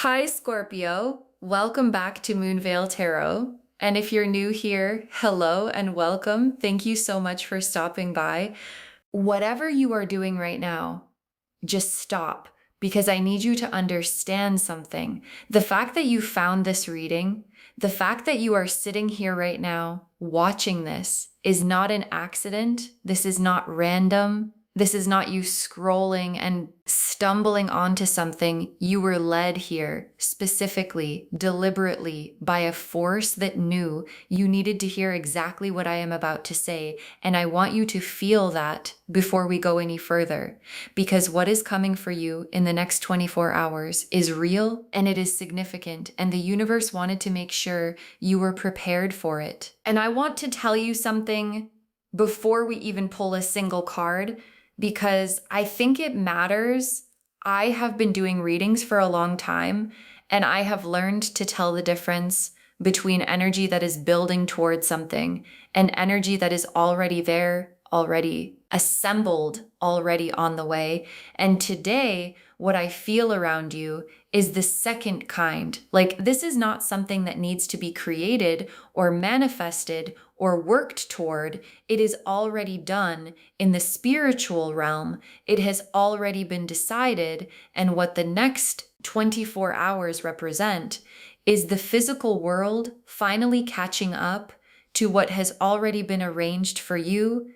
Hi, Scorpio. Welcome back to Moonveil Tarot. And if you're new here, hello and welcome. Thank you so much for stopping by. Whatever you are doing right now, just stop because I need you to understand something. The fact that you found this reading, the fact that you are sitting here right now watching this is not an accident. This is not random. This is not you scrolling and stumbling onto something. You were led here specifically, deliberately by a force that knew you needed to hear exactly what I am about to say. And I want you to feel that before we go any further, because what is coming for you in the next 24 hours is real and it is significant. And the universe wanted to make sure you were prepared for it. And I want to tell you something before we even pull a single card, because I think it matters. I have been doing readings for a long time, and I have learned to tell the difference between energy that is building towards something and energy that is already there, already assembled, already on the way. And today, what I feel around you is the second kind. Like, this is not something that needs to be created or manifested or worked toward. It is already done in the spiritual realm. It has already been decided. And what the next 24 hours represent is the physical world finally catching up to what has already been arranged for you.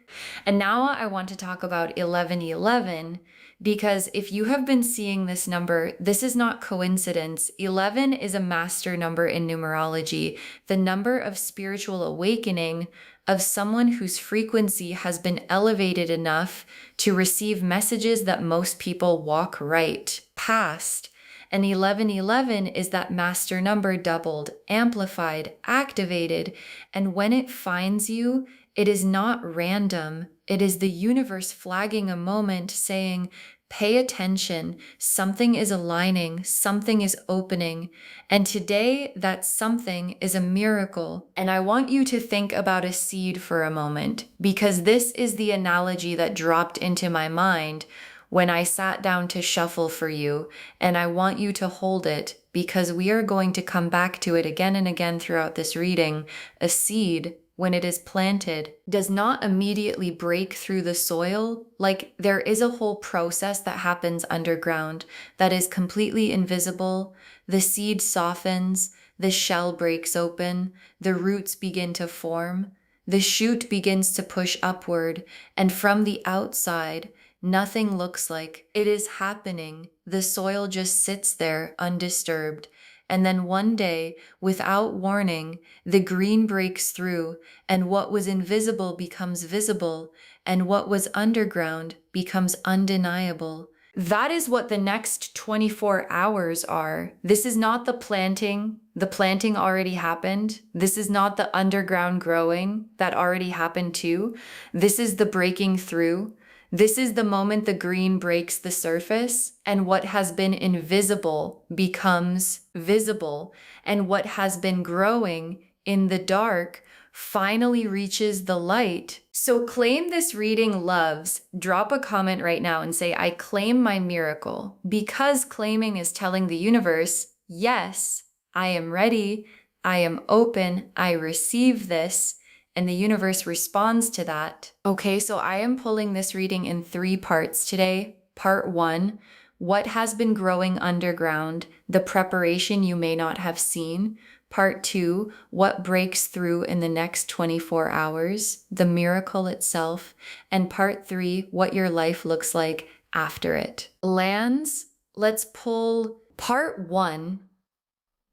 And now I want to talk about 1111, because if you have been seeing this number, this is not coincidence. 11 is a master number in numerology, the number of spiritual awakening of someone whose frequency has been elevated enough to receive messages that most people walk right past. And 1111 is that master number doubled, amplified, activated. And when it finds you, it is not random. It is the universe flagging a moment saying, pay attention. Something is aligning. Something is opening. And today, that something is a miracle. And I want you to think about a seed for a moment, because this is the analogy that dropped into my mind when I sat down to shuffle for you, and I want you to hold it because we are going to come back to it again and again throughout this reading. A seed, when it is planted, does not immediately break through the soil. Like, there is a whole process that happens underground that is completely invisible. The seed softens, the shell breaks open, the roots begin to form, the shoot begins to push upward, and from the outside, nothing looks like it is happening. The soil just sits there undisturbed. And then one day, without warning, the green breaks through, and what was invisible becomes visible, and what was underground becomes undeniable. That is what the next 24 hours are. This is not the planting. The planting already happened. This is not the underground growing that already happened too. This is the breaking through. This is the moment the green breaks the surface, and what has been invisible becomes visible, and what has been growing in the dark finally reaches the light. So claim this reading loves. Drop a comment right now and say, I claim my miracle, because claiming is telling the universe, yes, I am ready, I am open, I receive this. And the universe responds to that. Okay, so I am pulling this reading in 3 parts today. Part 1, what has been growing underground, the preparation you may not have seen. Part 2, what breaks through in the next 24 hours, the miracle itself. And part 3, what your life looks like after it. Lands, let's pull part 1,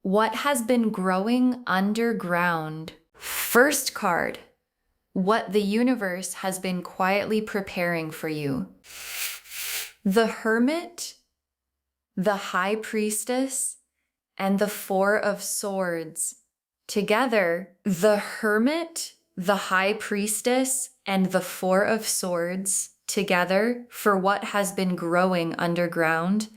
what has been growing underground. First card, what the universe has been quietly preparing for you. The Hermit, the High Priestess, and the 4 of Swords. Together, the Hermit, the High Priestess, and the 4 of Swords together for what has been growing underground.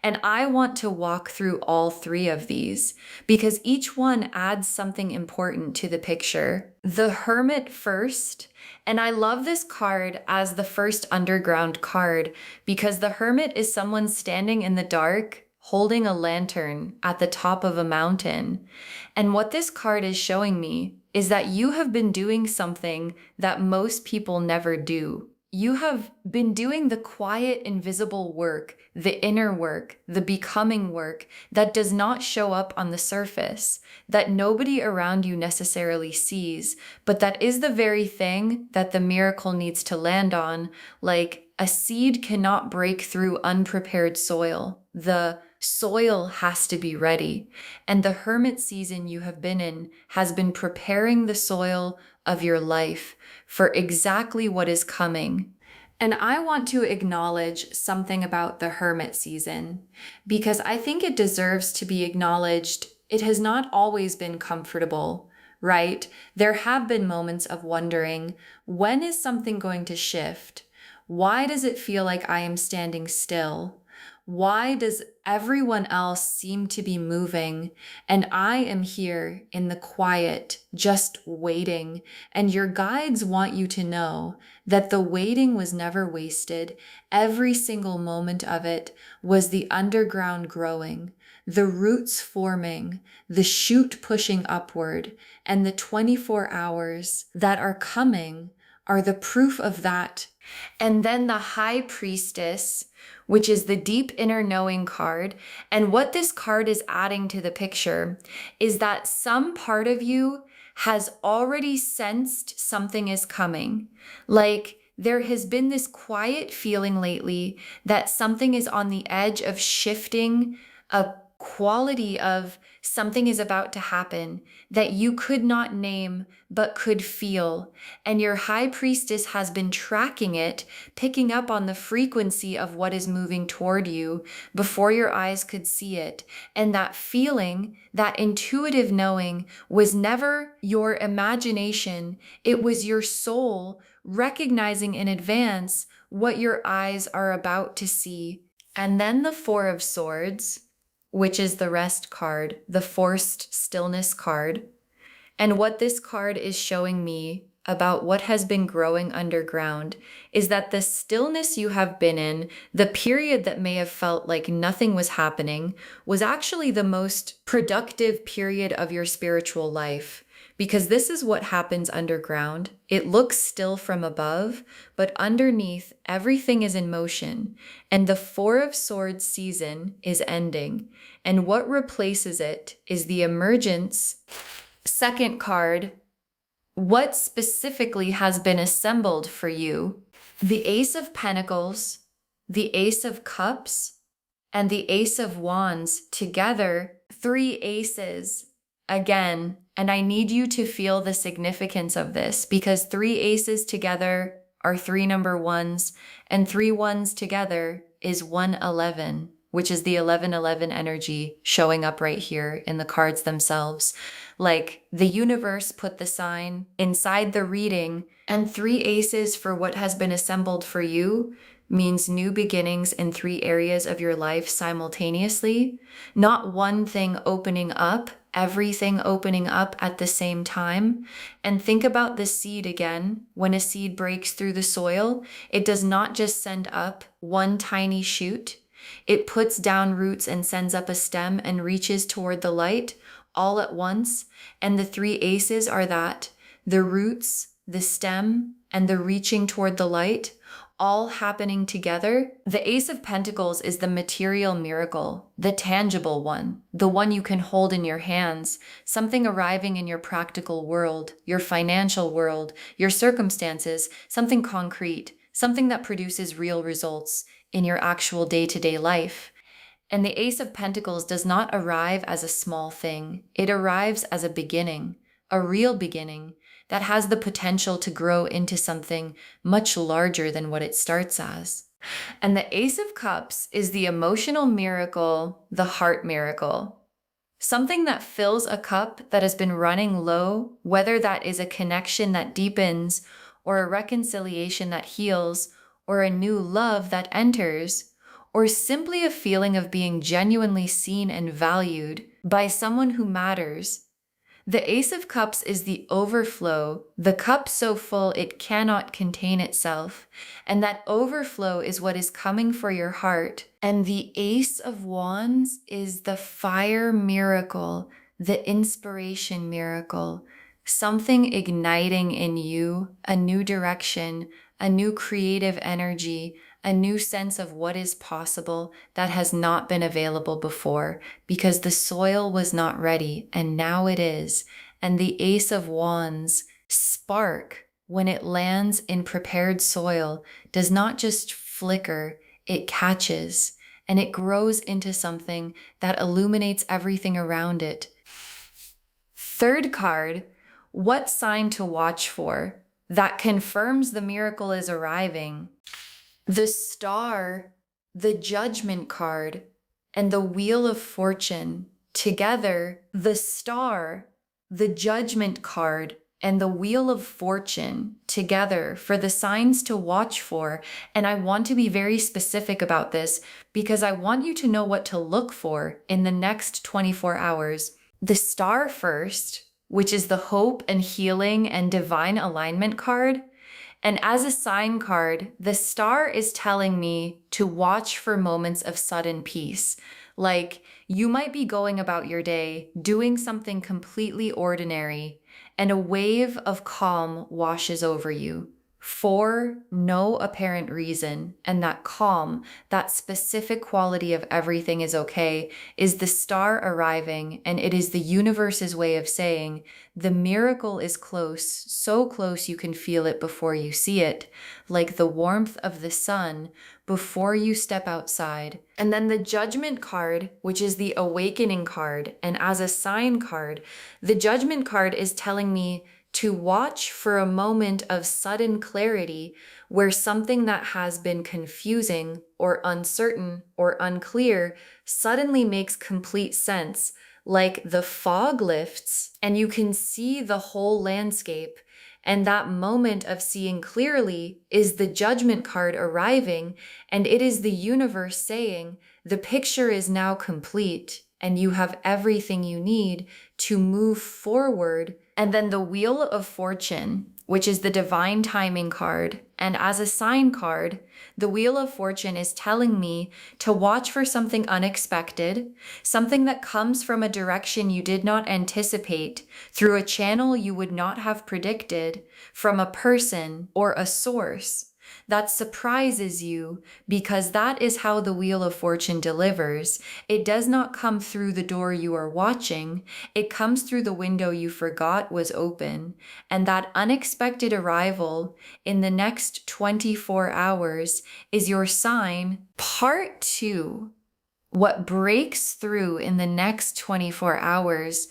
And I want to walk through all 3 of these because each one adds something important to the picture. The Hermit first, and I love this card as the first underground card because the Hermit is someone standing in the dark, holding a lantern at the top of a mountain. And what this card is showing me is that you have been doing something that most people never do. You have been doing the quiet, invisible work, the inner work, the becoming work that does not show up on the surface, that nobody around you necessarily sees, but that is the very thing that the miracle needs to land on. Like a seed cannot break through unprepared soil. The soil has to be ready. And the hermit season you have been in has been preparing the soil of your life for exactly what is coming. And I want to acknowledge something about the hermit season because I think it deserves to be acknowledged. It has not always been comfortable, right? There have been moments of wondering, when is something going to shift? Why does it feel like I am standing still? Why does everyone else seem to be moving and I am here in the quiet, just waiting? And your guides want you to know that the waiting was never wasted. Every single moment of it was the underground growing, the roots forming, the shoot pushing upward, and the 24 hours that are coming are the proof of that. And then the High Priestess, which is the deep inner knowing card. And what this card is adding to the picture is that some part of you has already sensed something is coming. Like there has been this quiet feeling lately that something is on the edge of shifting, a quality of something is about to happen that you could not name but could feel. And your high priestess has been tracking it, picking up on the frequency of what is moving toward you before your eyes could see it. And that feeling, that intuitive knowing, was never your imagination. It was your soul recognizing in advance what your eyes are about to see. And then the Four of Swords, which is the rest card, the forced stillness card. And what this card is showing me about what has been growing underground is that the stillness you have been in, the period that may have felt like nothing was happening, was actually the most productive period of your spiritual life. Because this is what happens underground. It looks still from above, but underneath, everything is in motion. And the Four of Swords season is ending. And what replaces it is the emergence. Second card, what specifically has been assembled for you? The Ace of Pentacles, the Ace of Cups, and the Ace of Wands together, three aces again. And I need you to feel the significance of this because three aces together are three number ones, and three ones together is 111, which is the 1111 energy showing up right here in the cards themselves. Like the universe put the sign inside the reading, and three aces for what has been assembled for you means new beginnings in three areas of your life simultaneously. Not one thing opening up, everything opening up at the same time. And think about the seed again. When a seed breaks through the soil, it does not just send up one tiny shoot. It puts down roots and sends up a stem and reaches toward the light all at once. And the three aces are that: the roots, the stem, and the reaching toward the light, all happening together. The Ace of Pentacles is the material miracle, the tangible one, the one you can hold in your hands, something arriving in your practical world, your financial world, your circumstances, something concrete, something that produces real results in your actual day-to-day life. And the Ace of Pentacles does not arrive as a small thing. It arrives as a beginning, a real beginning that has the potential to grow into something much larger than what it starts as. And the Ace of Cups is the emotional miracle, the heart miracle. Something that fills a cup that has been running low, whether that is a connection that deepens, or a reconciliation that heals, or a new love that enters, or simply a feeling of being genuinely seen and valued by someone who matters. The Ace of Cups is the overflow, the cup so full it cannot contain itself. And that overflow is what is coming for your heart. And the Ace of Wands is the fire miracle, the inspiration miracle, something igniting in you, a new direction, a new creative energy, a new sense of what is possible that has not been available before because the soil was not ready and now it is. And the Ace of Wands spark when it lands in prepared soil does not just flicker, it catches and it grows into something that illuminates everything around it. Third card, what sign to watch for that confirms the miracle is arriving? The Star, the Judgment card, and the Wheel of Fortune. Together, the Star, the Judgment card, and the Wheel of Fortune together for the signs to watch for. And I want to be very specific about this because I want you to know what to look for in the next 24 hours. The Star first, which is the hope and healing and divine alignment card. And as a sign card, the Star is telling me to watch for moments of sudden peace. Like you might be going about your day, doing something completely ordinary, and a wave of calm washes over you for no apparent reason. And that calm, that specific quality of everything is okay, is the Star arriving, and it is the universe's way of saying, the miracle is close, so close you can feel it before you see it, like the warmth of the sun before you step outside. And then the Judgment card, which is the awakening card, and as a sign card, the Judgment card is telling me to watch for a moment of sudden clarity where something that has been confusing or uncertain or unclear suddenly makes complete sense. Like the fog lifts and you can see the whole landscape. And that moment of seeing clearly is the Judgment card arriving, and it is the universe saying, the picture is now complete and you have everything you need to move forward. And then the Wheel of Fortune, which is the divine timing card. And as a sign card, the Wheel of Fortune is telling me to watch for something unexpected, something that comes from a direction you did not anticipate, through a channel you would not have predicted, from a person or a source that surprises you, because that is how the Wheel of Fortune delivers. It does not come through the door you are watching. It comes through the window you forgot was open. And that unexpected arrival in the next 24 hours is your sign. Part 2, what breaks through in the next 24 hours.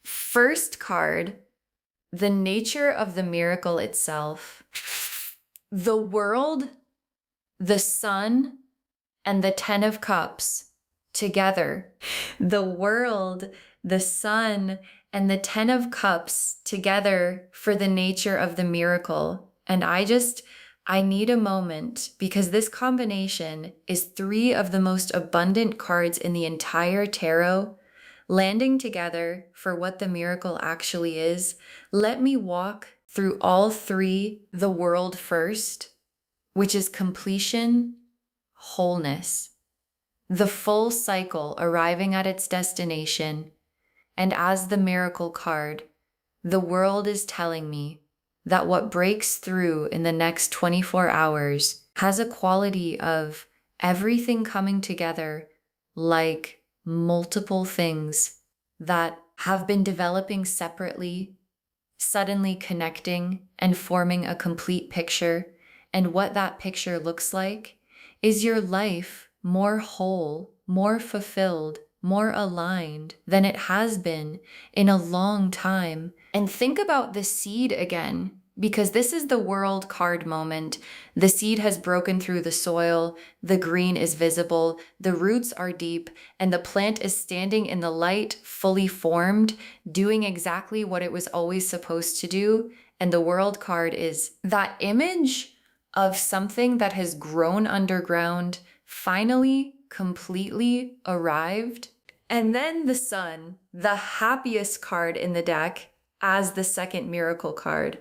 First card, the nature of the miracle itself. The World, the Sun, and the Ten of Cups together. The World, the Sun, and the Ten of Cups together for the nature of the miracle. And I need a moment because this combination is 3 of the most abundant cards in the entire tarot, landing together for what the miracle actually is. Let me walk through all 3. The World first, which is completion, wholeness, the full cycle arriving at its destination. And as the miracle card, the World is telling me that what breaks through in the next 24 hours has a quality of everything coming together like multiple things that have been developing separately, suddenly connecting and forming a complete picture. And what that picture looks like is your life more whole, more fulfilled, more aligned than it has been in a long time. And think about the seed again, because this is the World card moment. The seed has broken through the soil, the green is visible, the roots are deep, and the plant is standing in the light, fully formed, doing exactly what it was always supposed to do. And the World card is that image of something that has grown underground, finally, completely arrived. And then the Sun, the happiest card in the deck, as the second miracle card.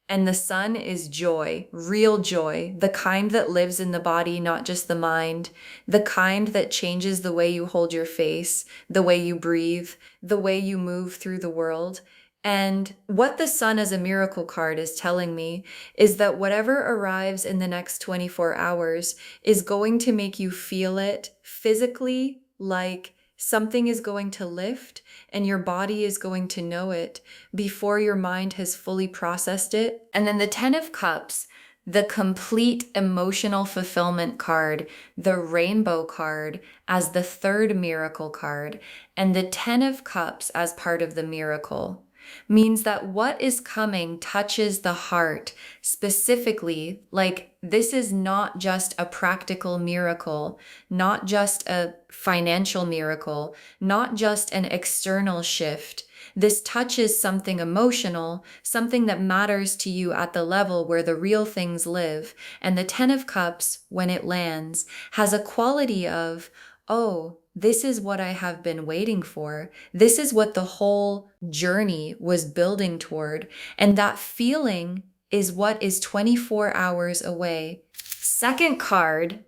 And the Sun is joy, real joy, the kind that lives in the body, not just the mind, the kind that changes the way you hold your face, the way you breathe, the way you move through the world. And what the Sun as a miracle card is telling me is that whatever arrives in the next 24 hours is going to make you feel it physically, like something is going to lift and your body is going to know it before your mind has fully processed it. And then the 10 of Cups, the complete emotional fulfillment card, the rainbow card as the third miracle card, and the 10 of Cups as part of the miracle, means that what is coming touches the heart specifically. Like, this is not just a practical miracle, not just a financial miracle, not just an external shift. This touches something emotional, something that matters to you at the level where the real things live. And the 10 of Cups, when it lands, has a quality of, oh, this is what I have been waiting for. This is what the whole journey was building toward. And that feeling is what is 24 hours away. Second card,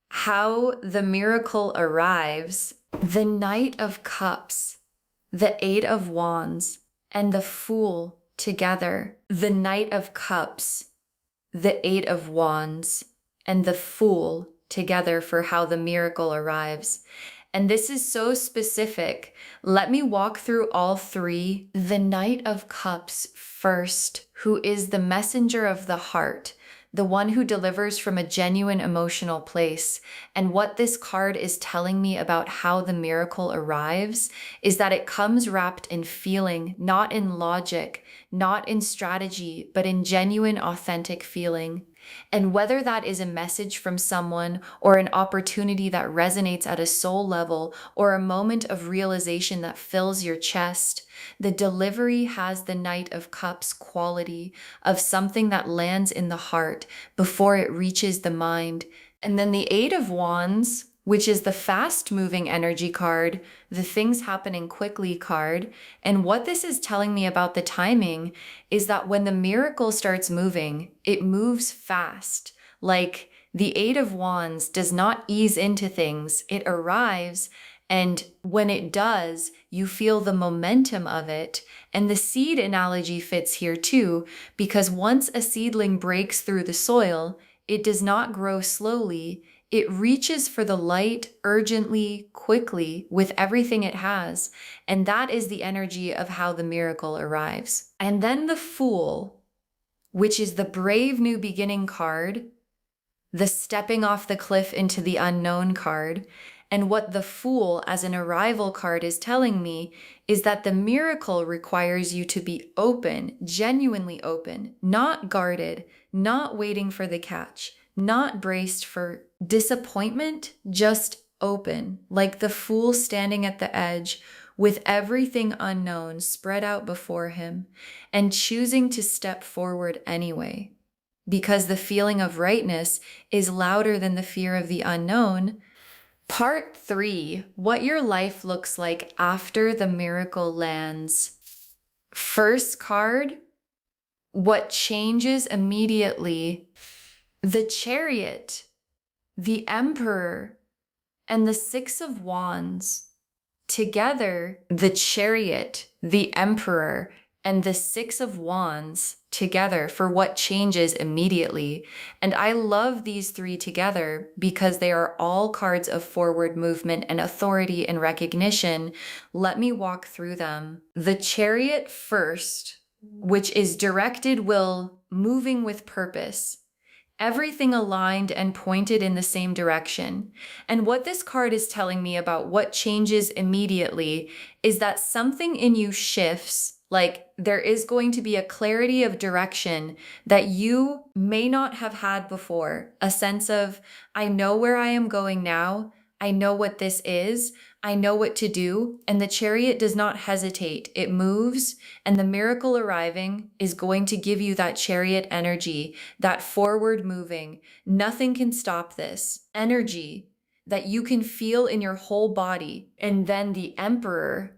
how the miracle arrives. The Knight of Cups, the Eight of Wands, and the Fool together. The Knight of Cups, the Eight of Wands, and the Fool together for how the miracle arrives. And this is so specific. Let me walk through all three. The Knight of Cups first, who is the messenger of the heart, the one who delivers from a genuine emotional place. And what this card is telling me about how the miracle arrives is that it comes wrapped in feeling, not in logic, not in strategy, but in genuine, authentic feeling. And whether that is a message from someone or an opportunity that resonates at a soul level or a moment of realization that fills your chest, the delivery has the Knight of Cups quality of something that lands in the heart before it reaches the mind. And then the Eight of Wands, which is the fast-moving energy card, the things happening quickly card. And what this is telling me about the timing is that when the miracle starts moving, it moves fast. Like, the Eight of Wands does not ease into things. It arrives, and when it does, you feel the momentum of it. And the seed analogy fits here too, because once a seedling breaks through the soil, it does not grow slowly. It reaches for the light urgently, quickly, with everything it has. And that is the energy of how the miracle arrives. And then the Fool, which is the brave new beginning card, the stepping off the cliff into the unknown card. And what the Fool as an arrival card is telling me is that the miracle requires you to be open, genuinely open, not guarded, not waiting for the catch, not braced for disappointment, just open, like the Fool standing at the edge with everything unknown spread out before him and choosing to step forward anyway. Because the feeling of rightness is louder than the fear of the unknown. Part 3, what your life looks like after the miracle lands. First card, what changes immediately. The Chariot, the Emperor, and the Six of Wands. Together, the Chariot, the Emperor, and the Six of Wands together for what changes immediately. And I love these three together because they are all cards of forward movement and authority and recognition. Let me walk through them. The Chariot first, which is directed will, moving with purpose. Everything aligned and pointed in the same direction. And what this card is telling me about what changes immediately is that something in you shifts. Like, there is going to be a clarity of direction that you may not have had before. A sense of, I know where I am going now. I know what this is. I know what to do. And the Chariot does not hesitate. It moves, and the miracle arriving is going to give you that Chariot energy, that forward moving. Nothing can stop this energy. that you can feel in your whole body. And then the Emperor,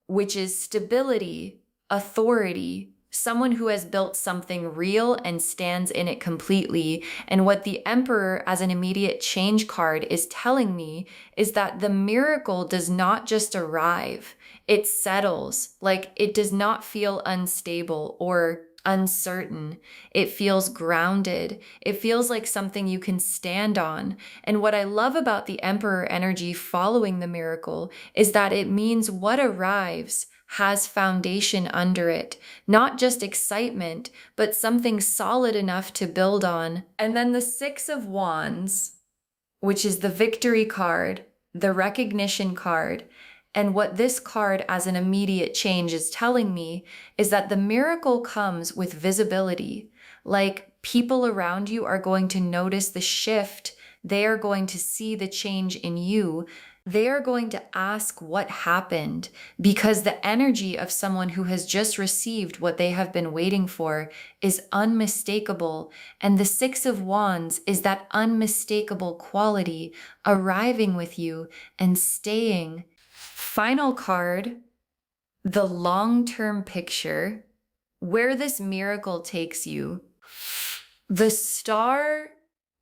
which is stability, authority, someone who has built something real and stands in it completely. And what the Emperor as an immediate change card is telling me is that the miracle does not just arrive, it settles. Like, it does not feel unstable or uncertain. It feels grounded. It feels like something you can stand on. And what I love about the Emperor energy following the miracle is that it means what arrives has foundation under it, not just excitement, but something solid enough to build on. And then the Six of Wands, which is the victory card, the recognition card. And what this card as an immediate change is telling me is that the miracle comes with visibility. Like, people around you are going to notice the shift. They are going to see the change in you. They are going to ask what happened, because the energy of someone who has just received what they have been waiting for is unmistakable. And the Six of Wands is that unmistakable quality arriving with you and staying. Final card, the long-term picture, where this miracle takes you. The Star,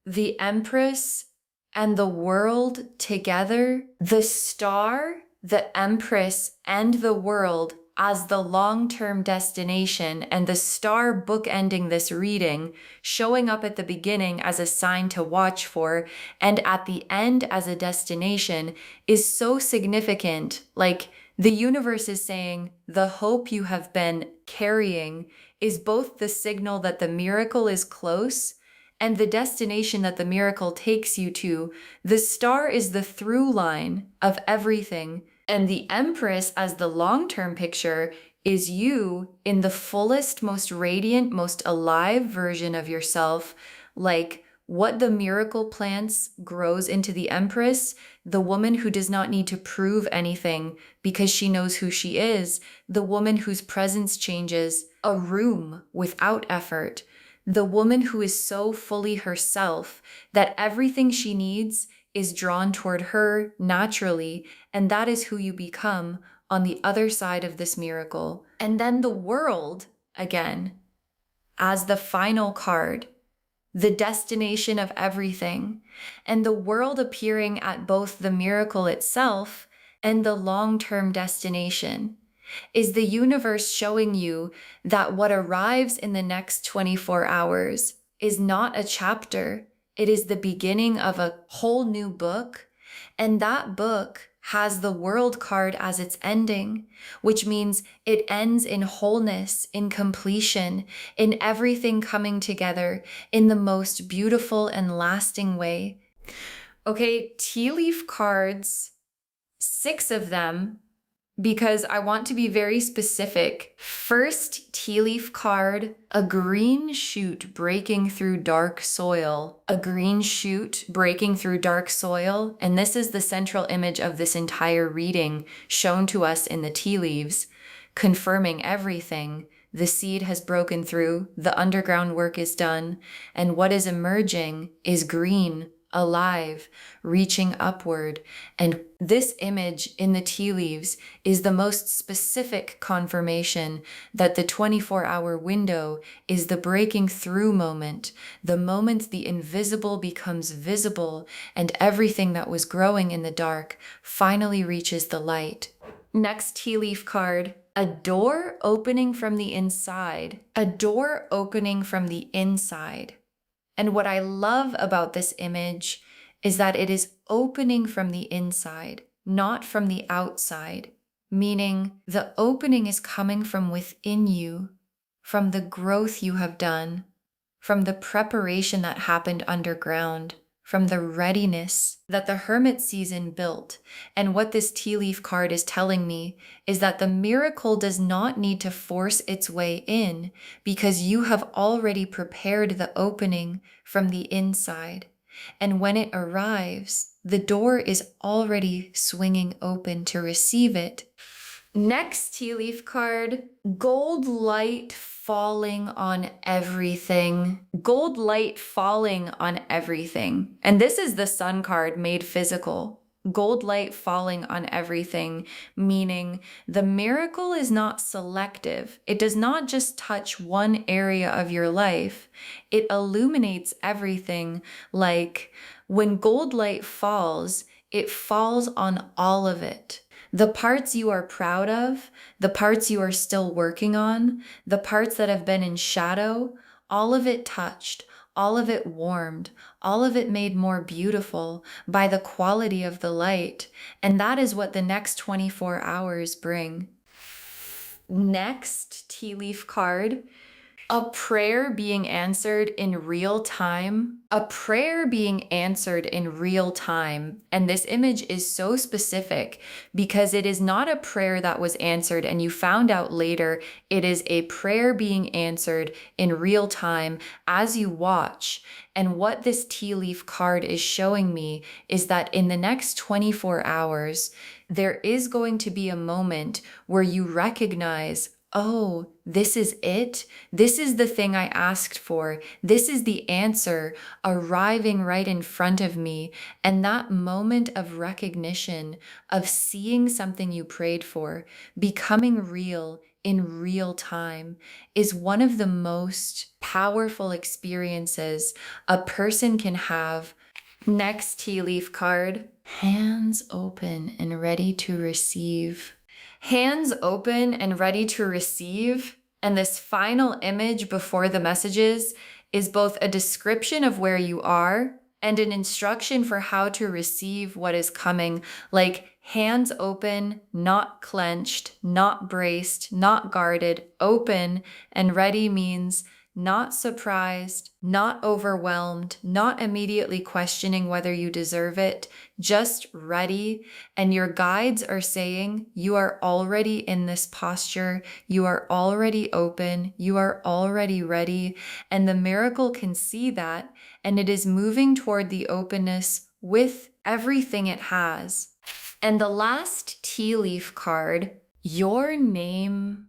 the Empress, and the world together. The Star, the Empress, and the world as the long-term destination, and the star bookending this reading, showing up at the beginning as a sign to watch for, and at the end as a destination, is so significant. Like, the universe is saying the hope you have been carrying is both the signal that the miracle is close and the destination that the miracle takes you to. The star is the through line of everything. And the Empress as the long-term picture is you in the fullest, most radiant, most alive version of yourself. Like, what the miracle plants grows into the Empress, the woman who does not need to prove anything because she knows who she is, the woman whose presence changes a room without effort, the woman who is so fully herself that everything she needs is drawn toward her naturally, and that is who you become on the other side of this miracle. And then the world, again, as the final card, the destination of everything, and the world appearing at both the miracle itself and the long-term destination. Is the universe showing you that what arrives in the next 24 hours is not a chapter, it is the beginning of a whole new book, and that book has the world card as its ending, which means it ends in wholeness, in completion, in everything coming together in the most beautiful and lasting way. Okay, tea leaf cards, 6 of them, because I want to be very specific. First tea leaf card, a green shoot breaking through dark soil. A green shoot breaking through dark soil. And this is the central image of this entire reading shown to us in the tea leaves, confirming everything. The seed has broken through, the underground work is done, and what is emerging is green, alive, reaching upward. And this image in the tea leaves is the most specific confirmation that the 24-hour window is the breaking through moment, the moment the invisible becomes visible and everything that was growing in the dark finally reaches the light. Next tea leaf card, a door opening from the inside. A door opening from the inside. And what I love about this image is that it is opening from the inside, not from the outside, meaning the opening is coming from within you, from the growth you have done, from the preparation that happened underground, from the readiness that the hermit season built. And what this tea leaf card is telling me is that the miracle does not need to force its way in, because you have already prepared the opening from the inside. And when it arrives, the door is already swinging open to receive it. Next tea leaf card, gold light falling on everything. Gold light falling on everything. And this is the sun card made physical. Gold light falling on everything, meaning the miracle is not selective. It does not just touch one area of your life. It illuminates everything. Like when gold light falls, it falls on all of it. The parts you are proud of, the parts you are still working on, the parts that have been in shadow, all of it touched, all of it warmed, all of it made more beautiful by the quality of the light. And that is what the next 24 hours bring. Next tea leaf card. A prayer being answered in real time. A prayer being answered in real time. And this image is so specific because it is not a prayer that was answered and you found out later. It is a prayer being answered in real time as you watch. And what this tea leaf card is showing me is that in the next 24 hours, there is going to be a moment where you recognize, oh, this is it. This is the thing I asked for. This is the answer arriving right in front of me. And that moment of recognition, of seeing something you prayed for, becoming real in real time, is one of the most powerful experiences a person can have. Next tea leaf card, hands open and ready to receive. Hands open and ready to receive. And this final image before the messages is both a description of where you are and an instruction for how to receive what is coming. Like hands open, not clenched, not braced, not guarded. Open and ready means not surprised, not overwhelmed, not immediately questioning whether you deserve it, just ready. And your guides are saying, you are already in this posture. You are already open. You are already ready. And the miracle can see that. And it is moving toward the openness with everything it has. And the last tea leaf card, your name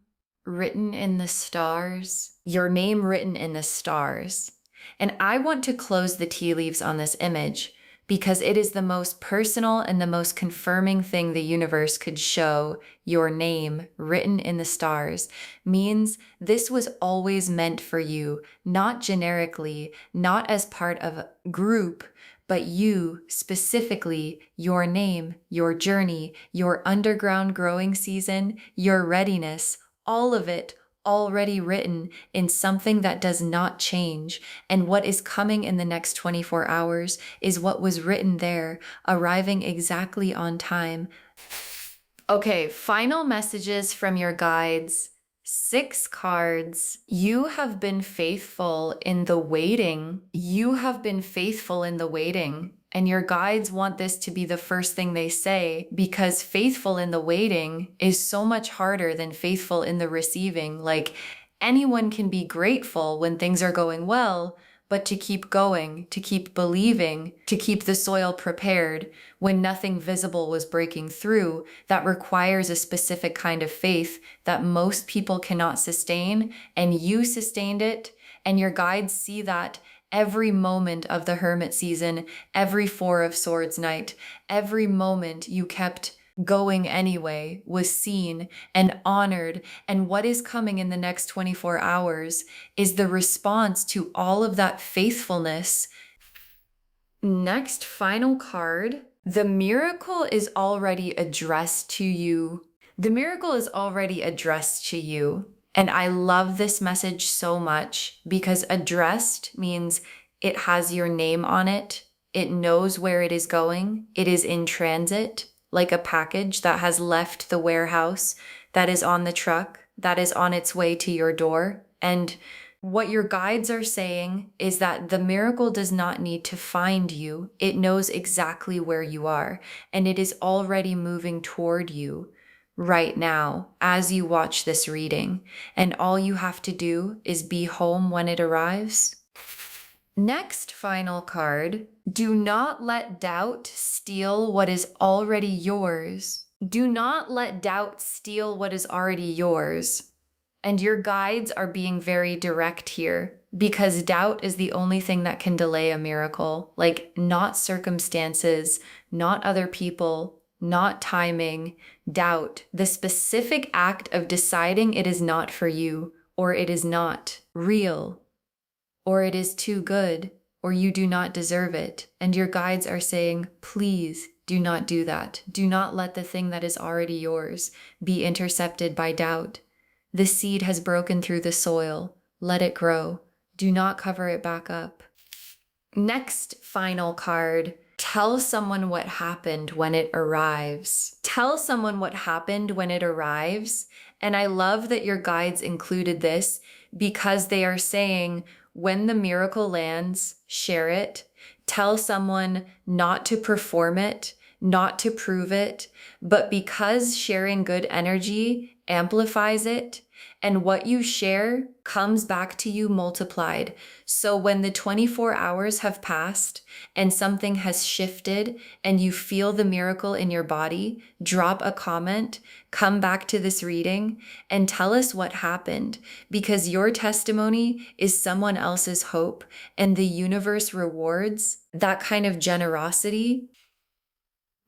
written in the stars, your name written in the stars. And I want to close the tea leaves on this image because it is the most personal and the most confirming thing the universe could show. Your name written in the stars means this was always meant for you, not generically, not as part of a group, but you specifically, your name, your journey, your underground growing season, your readiness, all of it already written in something that does not change. And what is coming in the next 24 hours is what was written there, arriving exactly on time. Okay, final messages from your guides. 6 cards. You have been faithful in the waiting. You have been faithful in the waiting. And your guides want this to be the first thing they say because faithful in the waiting is so much harder than faithful in the receiving. Like anyone can be grateful when things are going well, but to keep going, to keep believing, to keep the soil prepared when nothing visible was breaking through, that requires a specific kind of faith that most people cannot sustain. And you sustained it, and your guides see that every moment of the hermit season, every 4 of Swords night, every moment you kept going anyway was seen and honored. And what is coming in the next 24 hours is the response to all of that faithfulness. Next, final card. The miracle is already addressed to you. The miracle is already addressed to you. And I love this message so much because addressed means it has your name on it. It knows where it is going. It is in transit, like a package that has left the warehouse, that is on the truck, that is on its way to your door. And what your guides are saying is that the miracle does not need to find you. It knows exactly where you are, and it is already moving toward you right now as you watch this reading. And all you have to do is be home when it arrives. Next final card, do not let doubt steal what is already yours. Do not let doubt steal what is already yours. And your guides are being very direct here because doubt is the only thing that can delay a miracle. Like, not circumstances, not other people, not timing, doubt. The specific act of deciding it is not for you, or it is not real, or it is too good, or you do not deserve it. And your guides are saying, please do not do that. Do not let the thing that is already yours be intercepted by doubt. The seed has broken through the soil. Let it grow. Do not cover it back up. Next final card. Tell someone what happened when it arrives. Tell someone what happened when it arrives. And I love that your guides included this because they are saying, when the miracle lands, share it. Tell someone not to perform it, not to prove it, but because sharing good energy amplifies it, and what you share comes back to you multiplied. So when the 24 hours have passed and something has shifted and you feel the miracle in your body, drop a comment, come back to this reading and tell us what happened, because your testimony is someone else's hope, and the universe rewards that kind of generosity.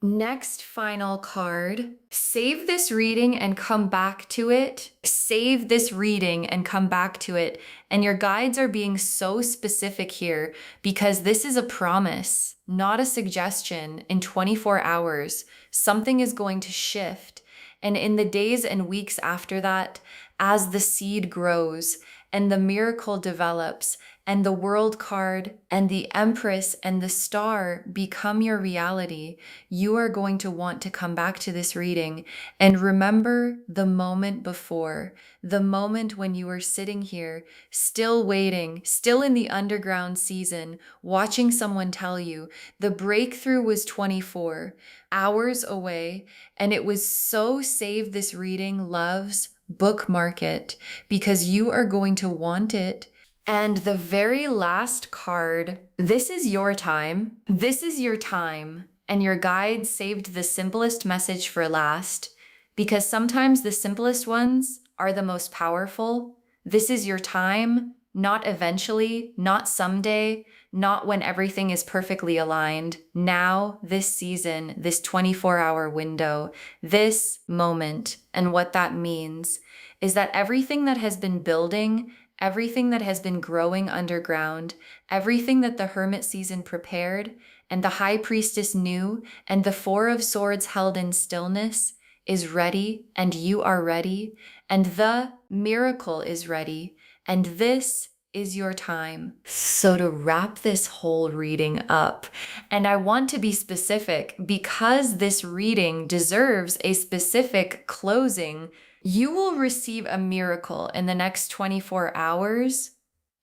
Next final card. Save this reading and come back to it. Save this reading and come back to it. And your guides are being so specific here because this is a promise, not a suggestion. In 24 hours, something is going to shift. And in the days and weeks after that, as the seed grows and the miracle develops, and the world card and the Empress and the star become your reality, you are going to want to come back to this reading and remember the moment before, the moment when you were sitting here, still waiting, still in the underground season, watching someone tell you the breakthrough was 24 hours away, and it was so save this reading, loves, bookmark it, because you are going to want it. And the very last card, this is your time. This is your time. And your guide saved the simplest message for last, because sometimes the simplest ones are the most powerful. This is your time, not eventually, not someday, not when everything is perfectly aligned. Now, this season, this 24-hour window, this moment. And what that means is that everything that has been building, everything that has been growing underground, everything that the Hermit season prepared, and the High Priestess knew, and the Four of Swords held in stillness, is ready, and you are ready, and the miracle is ready, and this is your time. So to wrap this whole reading up, and I want to be specific because this reading deserves a specific closing, you will receive a miracle in the next 24 hours,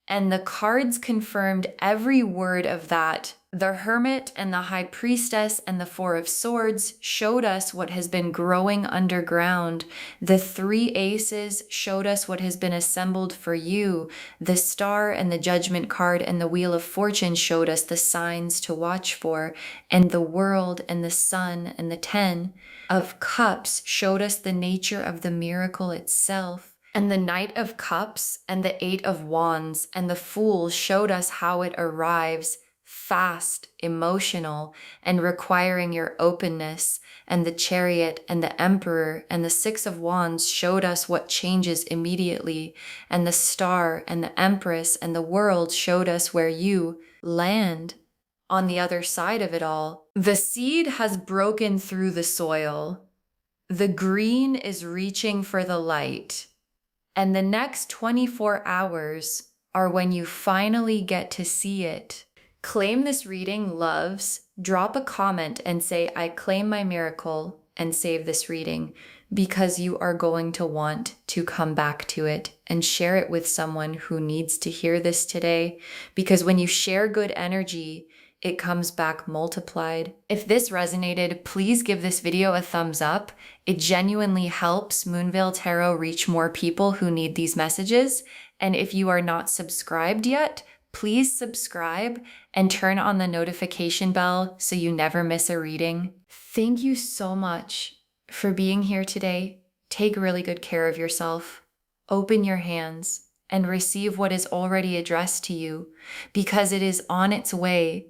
and the cards confirmed every word of that. The Hermit and the High Priestess and the Four of Swords showed us what has been growing underground. The Three Aces showed us what has been assembled for you. The Star and the Judgment card and the Wheel of Fortune showed us the signs to watch for. And the World and the Sun and the Ten of Cups showed us the nature of the miracle itself. And the Knight of Cups and the Eight of Wands and the Fool showed us how it arrives, fast, emotional, and requiring your openness. And the Chariot and the Emperor and the Six of Wands showed us what changes immediately. And the Star and the Empress and the World showed us where you land on the other side of it all. The seed has broken through the soil. The green is reaching for the light. And the next 24 hours are when you finally get to see it. Claim this reading, loves. Drop a comment and say, I claim my miracle, and save this reading, because you are going to want to come back to it and share it with someone who needs to hear this today. Because when you share good energy, it comes back multiplied. If this resonated, please give this video a thumbs up. It genuinely helps Moonveil Tarot reach more people who need these messages. And if you are not subscribed yet, please subscribe and turn on the notification bell so you never miss a reading. Thank you so much for being here today. Take really good care of yourself. Open your hands and receive what is already addressed to you, because it is on its way